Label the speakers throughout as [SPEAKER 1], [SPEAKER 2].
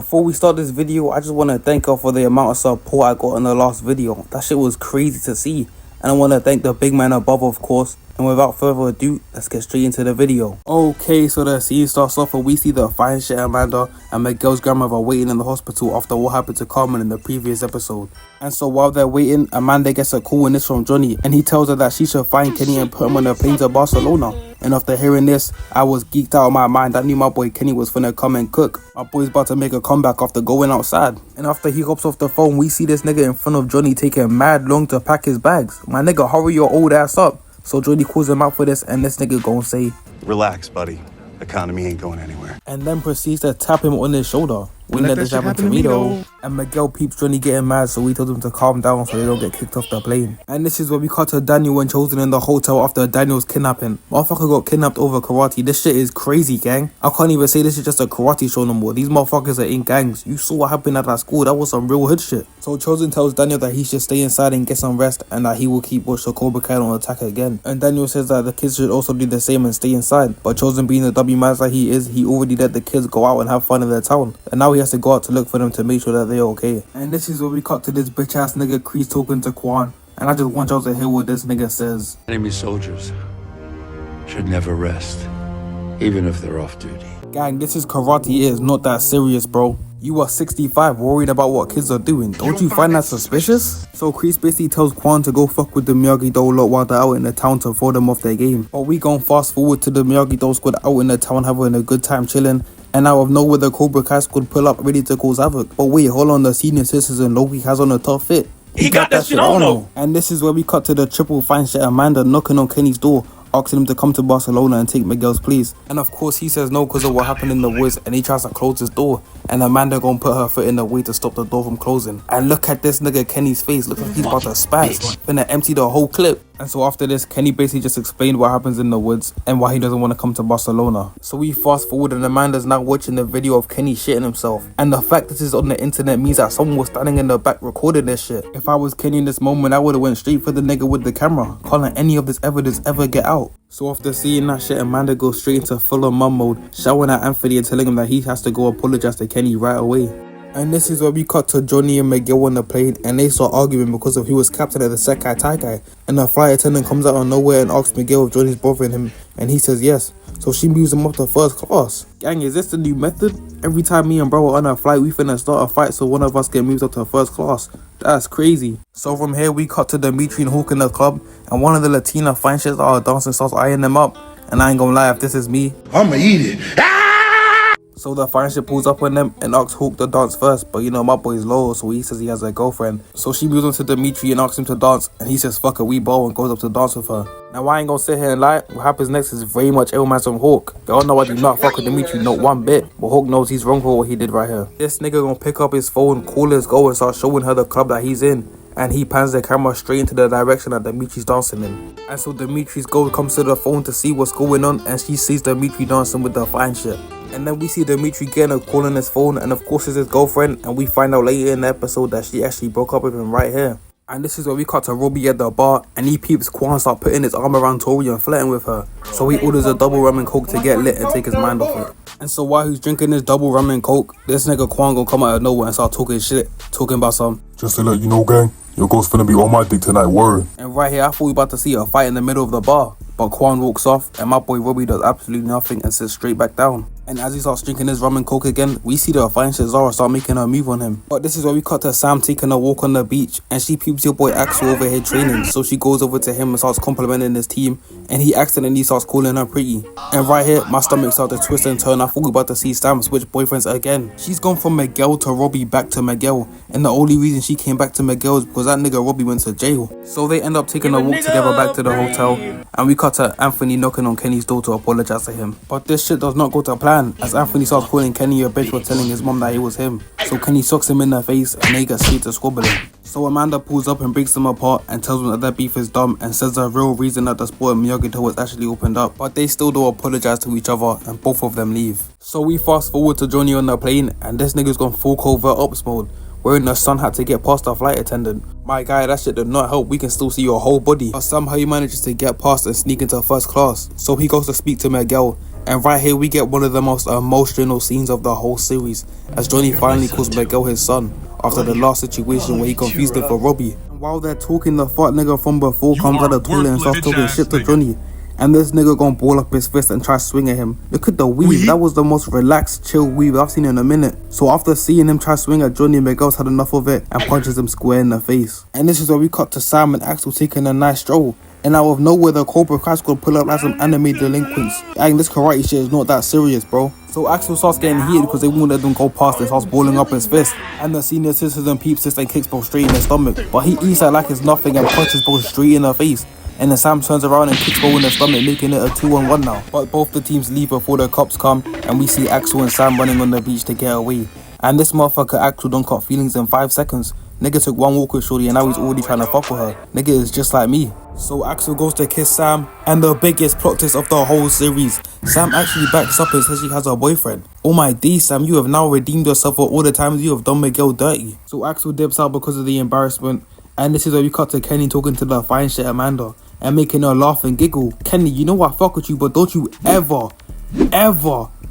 [SPEAKER 1] Before we start this video, I just want to thank her for the amount of support I got in the last video. That shit was crazy to see. And I want to thank the big man above, of course. And without further ado, let's get straight into the video. Okay, so the scene starts off and we see the fine shit Amanda and Miguel's grandmother waiting in the hospital after what happened to Carmen in the previous episode. And so while they're waiting, Amanda gets a call and it's from Johnny, and he tells her that she should find Kenny and put him on a plane to Barcelona. And after hearing this, I was geeked out of my mind. I knew my boy Kenny was finna come and cook. My boy's about to make a comeback after going outside. And after he hops off the phone, we see this nigga in front of Johnny taking mad long to pack his bags. My nigga, hurry your old ass up. So Johnny calls him out for this, and this nigga gon' say,
[SPEAKER 2] "Relax, buddy. Economy ain't going anywhere."
[SPEAKER 1] And then proceeds to tap him on his shoulder. We let this happen to me though. And Miguel peeps Johnny getting mad, so we told him to calm down so they don't get kicked off the plane. And this is where we cut to Daniel and Chosen in the hotel after Daniel's kidnapping. Motherfucker got kidnapped over karate. This shit is crazy, gang. I can't even say this is just a karate show no more. These motherfuckers are in gangs. You saw what happened at that school. That was some real hood shit. So Chosen tells Daniel that he should stay inside and get some rest, and that he will keep watch so Cobra Kai don't attack again. And Daniel says that the kids should also do the same and stay inside. But Chosen, being the W man that he is, he already let the kids go out and have fun in their town. And now he has to go out to look for them to make sure that they're okay. And this is where we cut to this bitch ass nigga Kreese talking to Quan. And I just want y'all to hear what this nigga says.
[SPEAKER 3] Enemy soldiers should never rest, even if they're off duty.
[SPEAKER 1] Gang, this is karate. It is not that serious, bro. You are 65 worried about what kids are doing. Don't you find that suspicious? So Kreese basically tells Quan to go fuck with the Miyagi-Do lot while they're out in the town to throw them off their game. But we gon' fast forward to the Miyagi-Do squad out in the town having a good time chilling. And out of nowhere the Cobra Kai squad pull up ready to cause havoc. But wait, hold on, the senior citizen Loki has on a tough fit.
[SPEAKER 4] He got that shit on though.
[SPEAKER 1] And this is where we cut to the triple fine shit Amanda knocking on Kenny's door, asking him to come to Barcelona and take Miguel's place. And of course he says no because of what happened in the woods, and he tries to close his door. And Amanda gon' put her foot in the way to stop the door from closing. And look at this nigga Kenny's face, looks like he's about to spaz. Finna empty the whole clip. And so after this, Kenny basically just explained what happens in the woods and why he doesn't want to come to Barcelona. So we fast forward and Amanda's now watching the video of Kenny shitting himself. And the fact this is on the internet means that someone was standing in the back recording this shit. If I was Kenny in this moment, I would've went straight for the nigga with the camera. Can't let any of this evidence ever get out. So after seeing that shit, Amanda goes straight into full-on mum mode, shouting at Anthony and telling him that he has to go apologize to Kenny right away. And this is where we cut to Johnny and Miguel on the plane, and they start arguing because of who was captain of the Sekai Taikai. And the flight attendant comes out of nowhere and asks Miguel if Johnny's bothering him, and he says yes. So she moves him up to first class. Gang, is this the new method? Every time me and bro are on a flight, we finna start a fight so one of us get moved up to first class. That's crazy. So from here we cut to Dimitri and Hawk in the club, and one of the Latina fine shits that are dancing starts eyeing them up. And I ain't gonna lie, if this is me,
[SPEAKER 4] I'ma eat it.
[SPEAKER 1] So the fine shit pulls up on them and asks Hawk to dance first, but you know my boy's low, so he says he has a girlfriend. So she moves on to Dimitri and asks him to dance, and he says fuck it, we bow, and goes up to dance with her. Now I ain't gonna sit here and lie, what happens next is very much Illman's from Hawk. Y'all know I do not fuck with Dimitri, not one bit, but Hawk knows he's wrong for what he did right here. This nigga gonna pick up his phone, call his girl, and start showing her the club that he's in. And he pans the camera straight into the direction that Dimitri's dancing in. And so Dimitri's girl comes to the phone to see what's going on, and she sees Dimitri dancing with the fine shit. And then we see Dimitri getting a call on his phone, and of course it's his girlfriend, and we find out later in the episode that she actually broke up with him right here. And this is where we cut to Robby at the bar, and he peeps Quan start putting his arm around Tory and flirting with her. So he orders a double rum and coke to get lit and take his mind off it. And so while he's drinking this double rum and coke, this nigga Quan gonna come out of nowhere and start talking shit, talking about some,
[SPEAKER 5] "Just to let you know, gang, your girl's finna be on my dick tonight, word."
[SPEAKER 1] And right here, I thought we about to see a fight in the middle of the bar. But Quan walks off, and my boy Robby does absolutely nothing and sits straight back down. And as he starts drinking his rum and coke again, we see the fine shit Zara start making her move on him. But this is where we cut to Sam taking a walk on the beach, and she peeps your boy Axel over here training. So she goes over to him and starts complimenting his team, and he accidentally starts calling her pretty. And right here, my stomach started to twist and turn. I thought we were about to see Sam switch boyfriends again. She's gone from Miguel to Robby back to Miguel, and the only reason she came back to Miguel is because that nigga Robby went to jail. So they end up taking a walk together back to the hotel, and we cut to Anthony knocking on Kenny's door to apologize to him. But this shit does not go to plan, as Anthony starts calling Kenny a bitch for telling his mom that it was him. So Kenny sucks him in the face, and they get straight to squabbling. So Amanda pulls up and breaks them apart and tells them that their beef is dumb, and says the real reason that the sport of Miyagi-Do was actually opened up. But they still do apologize to each other, and both of them leave. So we fast forward to Johnny on the plane, and this nigga's gone full covert ops mode, wearing the sun hat to get past the flight attendant. My guy, that shit did not help. We can still see your whole body. But somehow he manages to get past and sneak into first class. So he goes to speak to Miguel, And right here we get one of the most emotional scenes of the whole series, as Johnny finally calls Miguel his son after the last situation where he confused him for Robby. And while they're talking, the fat nigga from before comes out of the toilet and starts talking shit to Johnny. And this nigga gon' ball up his fist and try to swing at him. Look at the weave, that was the most relaxed, chill weave I've seen in a minute. So after seeing him try to swing at Johnny, Miguel's had enough of it and punches him square in the face. And this is where we cut to Sam and Axel taking a nice stroll. And out of nowhere, the Cobra Kai squad pull up like some anime delinquents. Dang, this karate shit is not that serious, bro. So Axel starts getting heated because they won't let them go past and starts balling up his fist. And the senior sisters and peeps just kicks both straight in the stomach. But he eats that like it's nothing and punches both straight in the face. And then Sam turns around and kicks Bo in the stomach, making it a 2-on-1 now. But both the teams leave before the cops come, and we see Axel and Sam running on the beach to get away. And this motherfucker Axel don't cut feelings in 5 seconds. Nigga took one walk with shorty and now he's already trying to fuck with her. Nigga is just like me. So Axel goes to kiss Sam, and the biggest plot twist of the whole series, Sam actually backs up and says she has a boyfriend. Oh my D, Sam, you have now redeemed yourself for all the times you have done Miguel dirty. So Axel dips out because of the embarrassment, and this is where we cut to Kenny talking to the fine shit Amanda and making her laugh and giggle. Kenny, you know I fuck with you, but don't you ever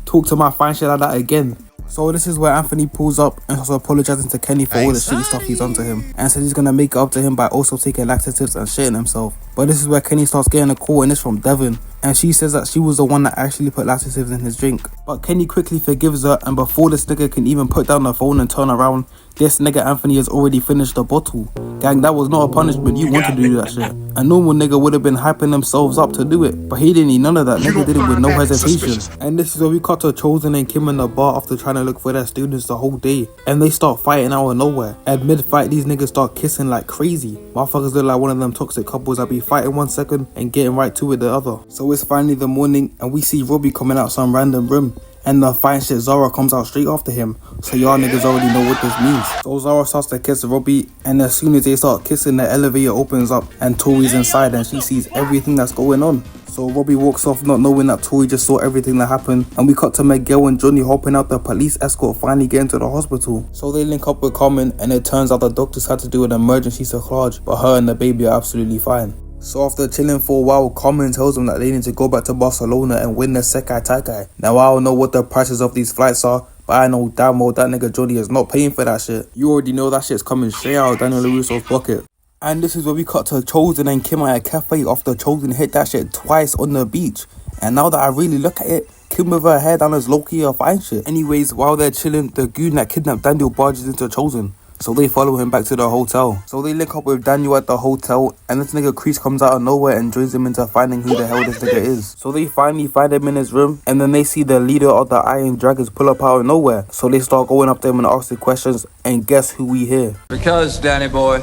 [SPEAKER 1] talk to my fine shit like that again. So this is where Anthony pulls up and starts apologizing to Kenny for all the shitty stuff he's done to him, and says he's gonna make it up to him by also taking laxatives and shitting himself. But this is where Kenny starts getting a call, and it's from Devon, and she says that she was the one that actually put laxatives in his drink. But Kenny quickly forgives her, and before this nigga can even put down the phone and turn around, this nigga Anthony has already finished the bottle. Gang, that was not a punishment, you wanted to do that shit. A normal nigga would have been hyping themselves up to do it, but he didn't need none of that. Nigga did it with no hesitation. And this is where we cut to Chosen and Kim in the bar after trying to look for their students the whole day, and they start fighting out of nowhere. At mid-fight, these niggas start kissing like crazy. Motherfuckers look like one of them toxic couples that be fighting 1 second and getting right to it the other. So it's finally the morning, and we see Robby coming out some random room, and the fine shit Zara comes out straight after him. So y'all niggas already know what this means. So Zara starts to kiss Robby, and as soon as they start kissing, the elevator opens up and Tory's inside and she sees everything that's going on. So Robby walks off not knowing that Tory just saw everything that happened, and we cut to Miguel and Johnny hopping out the police escort finally getting to the hospital. So they link up with Carmen, and it turns out the doctors had to do an emergency circlage, but her and the baby are absolutely fine. So after chilling for a while, Carmen tells them that they need to go back to Barcelona and win the Cobrai Kai. Now I don't know what the prices of these flights are, but I know damn well that nigga Johnny is not paying for that shit. You already know that shit's coming straight out of Daniel Larruso's pocket. And this is where we cut to Chosen and Kim at a cafe after Chosen hit that shit twice on the beach. And now that I really look at it, Kim with her hair down is low-key a fine shit. Anyways, while they're chilling, the goon that kidnapped Daniel barges into Chosen. So they follow him back to the hotel. So they link up with Daniel at the hotel, and this nigga Kreese comes out of nowhere and joins him into finding who the hell this nigga is. So they finally find him in his room, and then they see the leader of the Iron Dragons pull up out of nowhere. So they start going up to him and asking questions, and guess who we hear?
[SPEAKER 3] Because, Danny boy,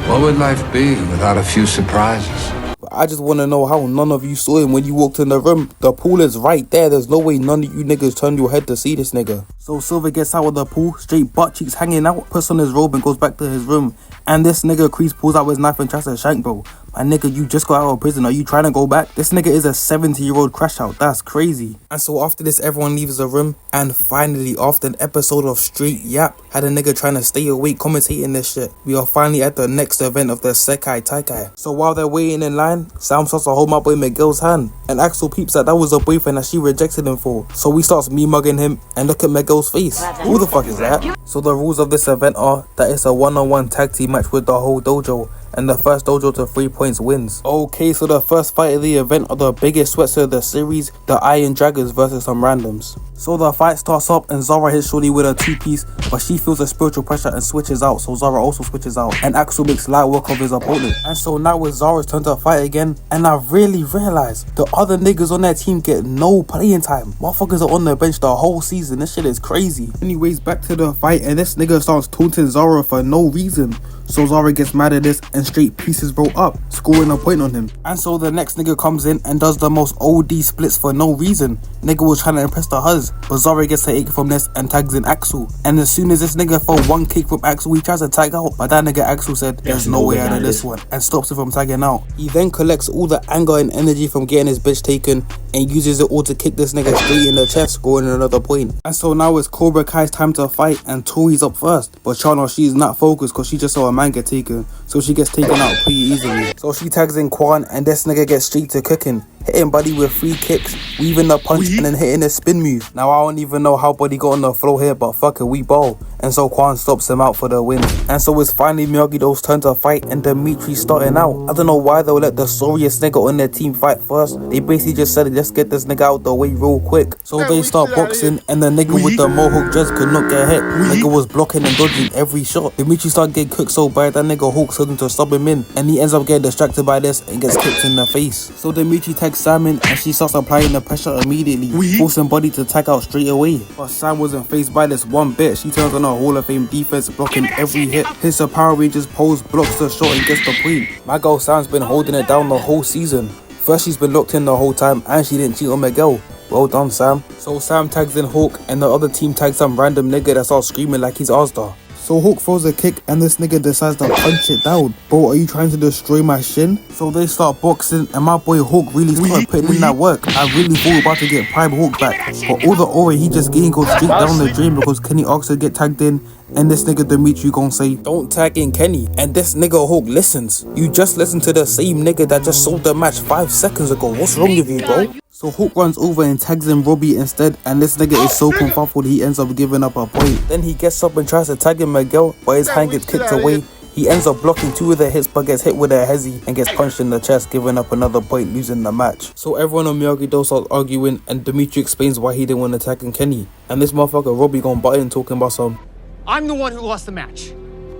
[SPEAKER 3] what would life be without a few surprises?
[SPEAKER 1] I just want to know how none of you saw him when you walked in the room. The pool is right there. There's no way none of you niggas turned your head to see this nigga. So Silver gets out of the pool, straight butt cheeks hanging out, puts on his robe and goes back to his room. And this nigga Kreese pulls out his knife and tries to shank bro. My nigga, you just got out of prison. Are you trying to go back? This nigga is a 70-year-old crash out. That's crazy. And so after this, everyone leaves the room. And finally, after an episode of straight yap, had a nigga trying to stay awake commentating this shit, we are finally at the next event of the Cobrai Kai. So while they're waiting in line, Sam starts to hold my boy Miguel's hand. And Axel peeps that was a boyfriend that she rejected him for. So he starts me-mugging him, and look at Miguel's face. Who the fuck is that? So the rules of this event are that it's a one-on-one tag team match with the whole dojo, and the first dojo to 3 points wins. Okay, so the first fight of the event are the biggest sweats of the series, the Iron Dragons versus some randoms. So the fight starts up and Zara hits Shorty with a 2-piece, but she feels a spiritual pressure and switches out, so Zara also switches out, and Axel makes light work of his opponent. And so now it's Zara's turn to fight again, and I really realized the other niggas on that team get no playing time. Motherfuckers are on the bench the whole season. This shit is crazy. Anyways, back to the fight, and this nigga starts taunting Zara for no reason. So Zara gets mad at this and straight pieces bro up, scoring a point on him. And so the next nigga comes in and does the most OD splits for no reason. Nigga was trying to impress the huz, but Zara gets a 8 from this and tags in Axel. And as soon as this nigga felt one kick from Axel, he tries to tag out, but that nigga Axel said there's no way out of this one and stops him from tagging out. He then collects all the anger and energy from getting his bitch taken and uses it all to kick this nigga straight in the chest, scoring another point. And so now it's Cobra Kai's time to fight, and Tory's up first, but Chana, she's not focused because she just saw a man get taken, so she gets taken out pretty easily. So she tags in Quan, and this nigga gets straight to cooking. hitting Buddy with 3 kicks, weaving a punch and then hitting a spin move. Now I don't even know how Buddy got on the floor here, but fuck it, we bowl. And so Quan stops him out for the win. And so it's finally Miyagi-Do's turn to fight and Dimitri starting out. I don't know why they'll let the sorriest nigga on their team fight first. They basically just said, let's get this nigga out the way real quick. So they start boxing and the nigga with the mohawk dress could not get hit. Nigga was blocking and dodging every shot. Dimitri started getting cooked so bad that nigga Hawk told him to stop him in. And he ends up getting distracted by this and gets kicked in the face. So Dimitri tags Sam in and she starts applying the pressure immediately, forcing Buddy to tag out straight away. But Sam wasn't faced by this one bit. She turns on her Hall of Fame defense, blocking every hit. Hits a Power Rangers pose, blocks the shot and gets the point. My girl Sam's been holding it down the whole season. First she's been locked in the whole time and she didn't cheat on Miguel. Well done, Sam. So Sam tags in Hawk and the other team tags some random nigga that starts screaming like he's Asda. So Hawk throws a kick and this nigga decides to punch it down. Bro, are you trying to destroy my shin? So they start boxing and my boy Hawk really started putting in that work. I really thought about to get Prime Hawk back. But all the aura he just gained goes straight down the drain because Kenny asks to get tagged in. And this nigga Dimitri gon' say, don't tag in Kenny. And this nigga Hawk listens. You just listened to the same nigga that just sold the match 5 seconds ago. What's wrong with you, bro? So Hawk runs over and tags in Robby instead, and this nigga is so confuffled he ends up giving up a point. Then he gets up and tries to tag in Miguel, but his hand gets kicked away. He ends up blocking 2 of the hits but gets hit with a hezzy and gets punched in the chest, giving up another point, losing the match. So everyone on Miyagi-Do starts arguing and Dimitri explains why he didn't want to tag in Kenny. And this motherfucker Robby gon' butt in talking about some,
[SPEAKER 6] I'm the one who lost the match.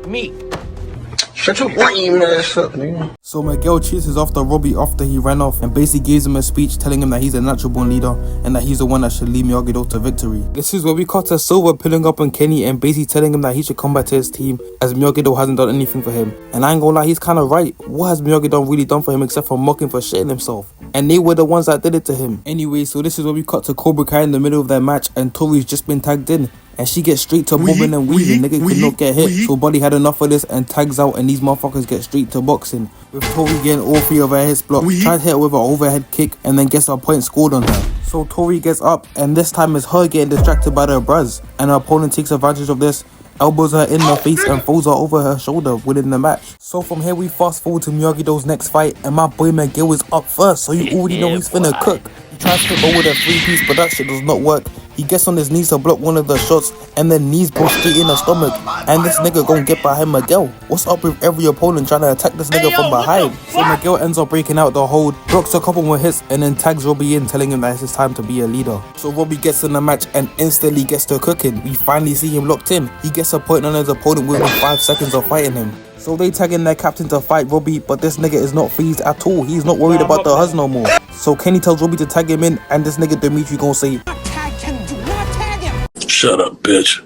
[SPEAKER 6] Me.
[SPEAKER 4] Shut your lame ass up, nigga.
[SPEAKER 1] So Miguel chases after Robby after he ran off and basically gives him a speech telling him that he's a natural born leader and that he's the one that should lead Miyagi-Do to victory. This is where we cut to Silver pulling up on Kenny and basically telling him that he should come back to his team as Miyagi-Do hasn't done anything for him. And I ain't gonna lie, he's kinda right. What has Miyagi-Do really done for him except for mocking for shitting himself? And they were the ones that did it to him. Anyway, so this is where we cut to Cobra Kai in the middle of their match and Tory's just been tagged in. And she gets straight to bobbing and weaving. Nigga could not get hit. So Buddy had enough of this and tags out and these motherfuckers get straight to boxing. With Tory getting all 3 of her hits blocked. Tried to hit her with an overhead kick and then gets a point scored on her. So Tory gets up and this time it's her getting distracted by the bros. And her opponent takes advantage of this, elbows her in the face and throws her over her shoulder, winning the match. So from here we fast forward to Miyagi-Do's next fight and my boy Miguel is up first, so you already know he's finna cook. He tries to hit over the 3-piece but that shit does not work. He gets on his knees to block one of the shots and then knees go straight in the stomach. And this nigga gon' get behind Miguel. What's up with every opponent trying to attack this nigga from behind? So Miguel ends up breaking out the hold, blocks a couple more hits and then tags Robby in, telling him that it's his time to be a leader. So Robby gets in the match and instantly gets to cooking. We finally see him locked in. He gets a point on his opponent within 5 seconds of fighting him. So they tag in their captain to fight Robby, but this nigga is not phased at all. He's not worried about the huzz no more. So Kenny tells Robby to tag him in and this nigga Dimitri gon' say,
[SPEAKER 4] Shut up, bitch.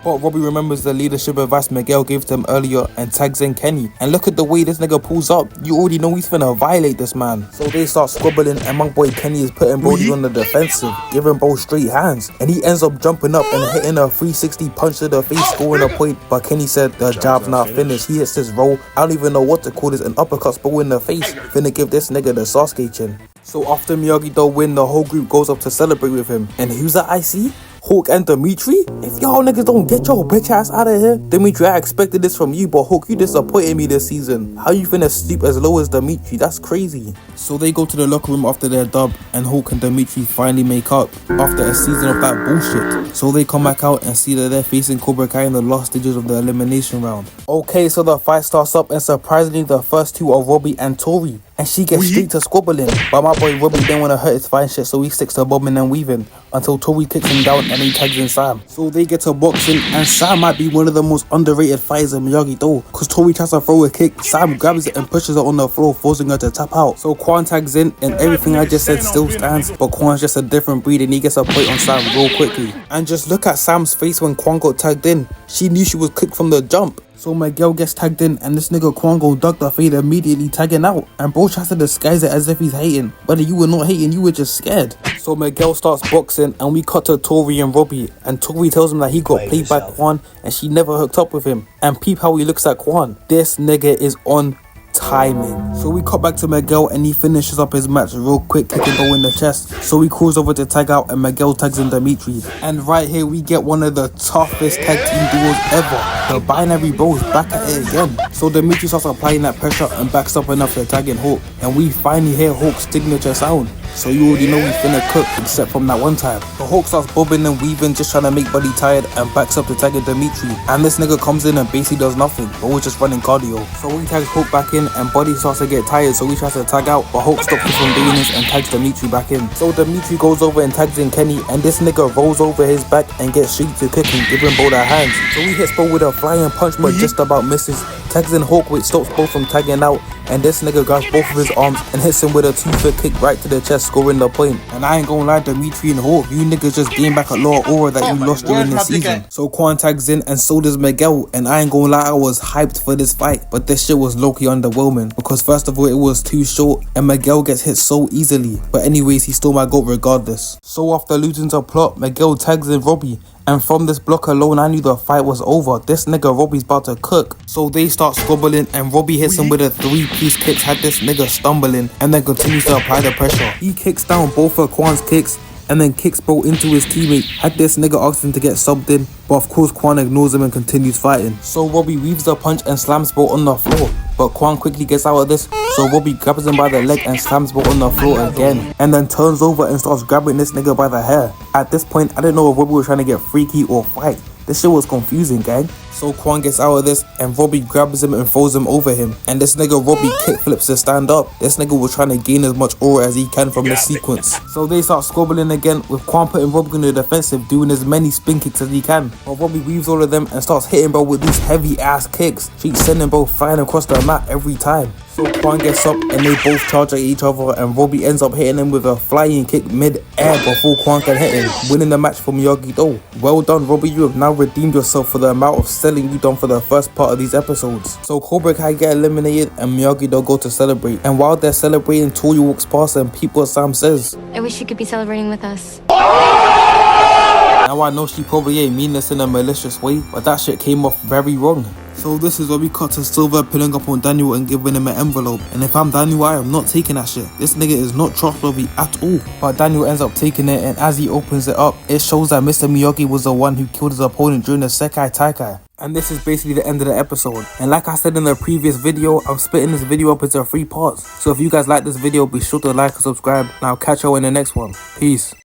[SPEAKER 1] But Robby remembers the leadership advice Miguel gave to him earlier and tags in Kenny. And look at the way this nigga pulls up. You already know he's finna violate this man. So they start squabbling and my boy Kenny is putting Brody on the defensive, giving both straight hands. And he ends up jumping up and hitting a 360 punch to the face, scoring a point. But Kenny said the job's not finished. He hits this roll. I don't even know what to call this, an uppercut spot in the face. Finna give this nigga the Sasuke chin. So after Miyagi-Do win, the whole group goes up to celebrate with him. And who's that I see? Hawk and Dimitri? If y'all niggas don't get your bitch ass out of here. Dimitri, I expected this from you, but Hawk, you disappointed me this season. How you finna sleep as low as Dimitri? That's crazy. So they go to the locker room after their dub and Hawk and Dimitri finally make up after a season of that bullshit. So they come back out and see that they're facing Cobra Kai in the last stages of the elimination round. Okay, so the fight starts up and surprisingly the first 2 are Robby and Tory. And she gets straight to squabbling. But my boy Robby didn't want to hurt his fine shit, so he sticks to bobbing and weaving until Tory kicks him down and he tags in Sam. So they get to boxing and Sam might be one of the most underrated fighters in Miyagi-Do. Cause Tory tries to throw a kick, Sam grabs it and pushes her on the floor, forcing her to tap out. So Quan tags in and everything I just said still stands, but Quan's just a different breed and he gets a point on Sam real quickly. And just look at Sam's face when Quan got tagged in. She knew she was cooked from the jump. So Miguel gets tagged in and this nigga Quan go duck the fade immediately tagging out. And bro tries to disguise it as if he's hating. But you were not hating, you were just scared. So Miguel starts boxing and we cut to Tory and Robby. And Tory tells him that he got played by Quan and she never hooked up with him. And peep how he looks at Quan. This nigga is on timing. So we cut back to Miguel and he finishes up his match real quick, kicking Bo in the chest. So he calls over to tag out and Miguel tags in Dimitri. And right here we get one of the toughest tag team duos ever. The binary bros back at it again. So Dimitri starts applying that pressure and backs up enough to tag in Hawk. And we finally hear Hawk's signature sound. So you already know we finna cook, except from that one time. The Hawk starts bobbing and weaving, just trying to make Buddy tired, and backs up to tag in Dimitri. And this nigga comes in and basically does nothing, but we're just running cardio. So we tag Hawk back in and Buddy starts to get tired, so he tries to tag out, but Hawk stops him from doing this and tags Dimitri back in. So Dimitri goes over and tags in Kenny, and this nigga rolls over his back and gets straight to cooking, giving Bo their hands. So he hits Bo with a flying punch, but just about misses. Tags in Hawk, which stops Bo from tagging out, and this nigga grabs both of his arms and hits him with a 2-foot kick right to the chest, scoring the point. And I ain't gonna lie, Dimitri and Hawk, you niggas just gained back a lot of aura that you lost during this season. So Quan tags in and so does Miguel, and I ain't gonna lie, I was hyped for this fight, but this shit was low-key underwhelming, because first of all, it was too short, and Miguel gets hit so easily. But anyways, he's still my GOAT regardless. So after losing to Plot, Miguel tags in Robby. And from this block alone, I knew the fight was over. This nigga Robby's about to cook. So they start squabbling and Robby hits him with a 3-piece kicks, had this nigga stumbling, and then continues to apply the pressure. He kicks down both of Quan's kicks and then kicks Bo into his teammate. Had this nigga asked him to get subbed in, but of course Quan ignores him and continues fighting. So Robby weaves the punch and slams Bo on the floor, but Quan quickly gets out of this, so Robby grabs him by the leg and slams Bo on the floor again, and then turns over and starts grabbing this nigga by the hair. At this point, I didn't know if Robby was trying to get freaky or fight. This shit was confusing, gang. So Quan gets out of this and Robby grabs him and throws him over him. And this nigga Robby kickflips to stand up. This nigga was trying to gain as much aura as he can from this sequence. So they start squabbling again, with Quan putting Robby in the defensive, doing as many spin kicks as he can. But Robby weaves all of them and starts hitting Bro with these heavy ass kicks. She's sending Bro flying across the map every time. So Quan gets up and they both charge at each other, and Robby ends up hitting him with a flying kick mid-air before Quan can hit him, winning the match for Miyagi-Do. Well done, Robby, you have now redeemed yourself for the amount of selling you done for the first part of these episodes. So Cobra Kai get eliminated and Miyagi-Do go to celebrate, and while they're celebrating, Tory walks past and peep what Sam says.
[SPEAKER 7] I wish you could be celebrating with us.
[SPEAKER 1] Now I know she probably ain't mean this in a malicious way, but that shit came off very wrong. So this is where we cut to Silver pulling up on Daniel and giving him an envelope. And if I'm Daniel, I am not taking that shit. This nigga is not trustworthy at all. But Daniel ends up taking it, and as he opens it up, it shows that Mr. Miyagi was the one who killed his opponent during the Sekai Taikai. And this is basically the end of the episode. And like I said in the previous video, I'm splitting this video up into 3 parts. So if you guys like this video, be sure to like and subscribe, and I'll catch you in the next one. Peace.